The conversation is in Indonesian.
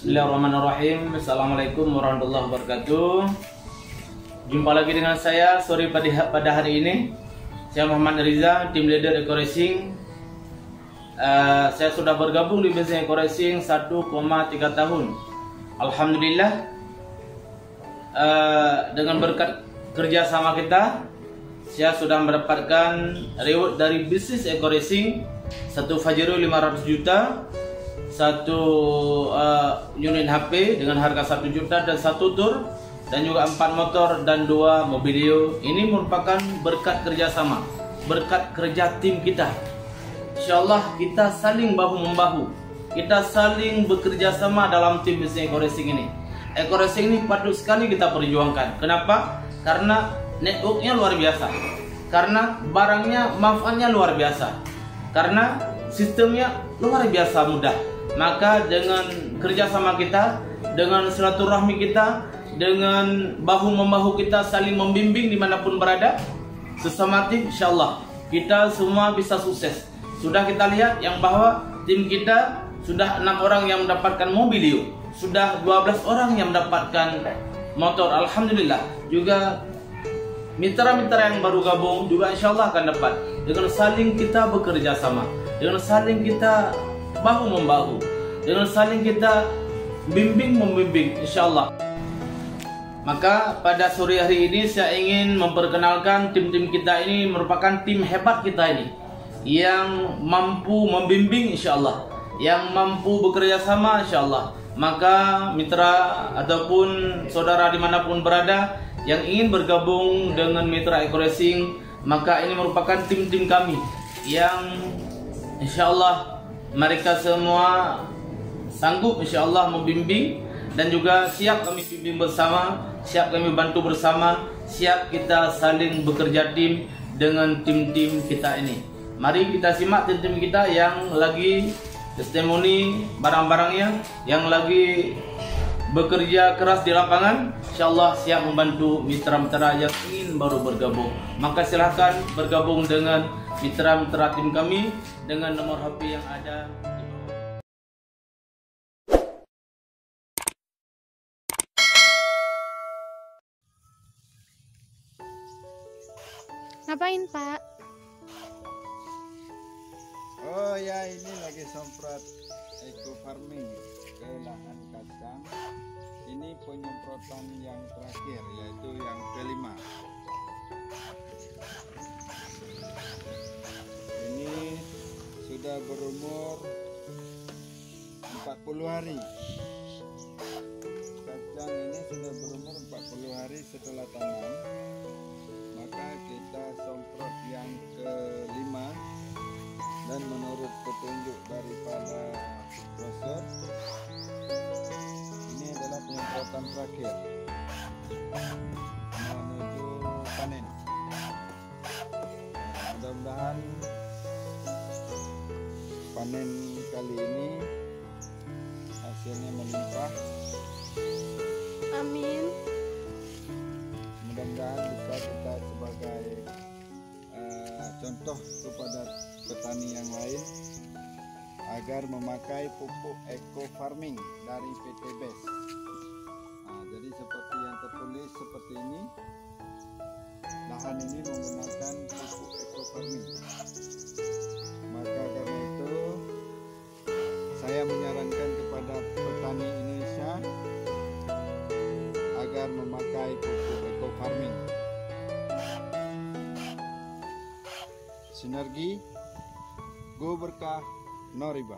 Bismillahirrahmanirrahim. Assalamualaikum warahmatullahi wabarakatuh. Jumpa lagi dengan saya sore pada hari ini. Saya Muhammad Riza, tim leader Eco Racing. Saya sudah bergabung di bisnis Eco Racing 1,3 tahun. Alhamdulillah, dengan berkat kerjasama kita, saya sudah mendapatkan reward dari bisnis Eco Racing, satu Pajero 500 juta, satu unit HP dengan harga 1 juta dan satu tur, dan juga 4 motor dan 2 mobilio. Ini merupakan berkat kerjasama, berkat kerja tim kita. Insyaallah kita saling bahu-membahu, kita saling bekerja sama dalam tim bisnis Eco Racing ini. Eco Racing ini patut sekali kita perjuangkan. Kenapa? Karena networknya luar biasa, karena barangnya manfaatnya luar biasa, karena sistemnya luar biasa mudah. Maka dengan kerjasama kita, dengan silaturahmi kita, dengan bahu-membahu kita saling membimbing dimanapun berada, sesama tim, insyaallah kita semua bisa sukses. Sudah kita lihat yang bahwa tim kita sudah 6 orang yang mendapatkan mobilio, sudah 12 orang yang mendapatkan motor. Alhamdulillah. Juga mitra-mitra yang baru gabung juga insyaallah akan dapat. Dengan saling kita bekerja sama, dengan saling kita bahu-membahu, dengan saling kita membimbing insyaallah. Maka pada sore hari ini saya ingin memperkenalkan tim-tim kita ini merupakan tim hebat kita ini, yang mampu membimbing insyaallah, yang mampu bekerja sama insyaallah. Maka mitra ataupun saudara dimanapun berada yang ingin bergabung dengan mitra Eco Racing, maka ini merupakan tim-tim kami yang insyaallah mereka semua sanggup insyaallah membimbing, dan juga siap kami bimbing bersama, siap kami bantu bersama, siap kita saling bekerja tim dengan tim-tim kita ini. Mari kita simak tim-tim kita yang lagi testimoni barang-barangnya, yang lagi bekerja keras di lapangan, insyaallah siap membantu mitra-mitra yang ingin baru bergabung. Maka silahkan bergabung dengan mitra-mitra tim kami dengan nomor HP yang ada di bawah. Ngapain, Pak? Oh ya, ini lagi semprot eco farming ke lahan kacang. Ini penyemprotan yang terakhir, yaitu yang kelima. Ini sudah berumur 40 hari. Kacang ini sudah berumur 40 hari setelah tanam. Maka kita semprot yang kelima, dan menurut petunjuk daripada brosur, ini adalah penyemprotan terakhir menuju panen. Mudah-mudahan panen kali ini hasilnya melimpah. Amin. Mudah-mudahan bisa kita sebagai contoh kepada petani yang lain agar memakai pupuk eco farming dari PT BES. Jadi seperti yang tertulis seperti ini, lahan ini menggunakan pupuk eco farming. Maka karena itu saya menyarankan kepada petani Indonesia agar memakai pupuk eco farming. Sinergi, go berkah, no riba.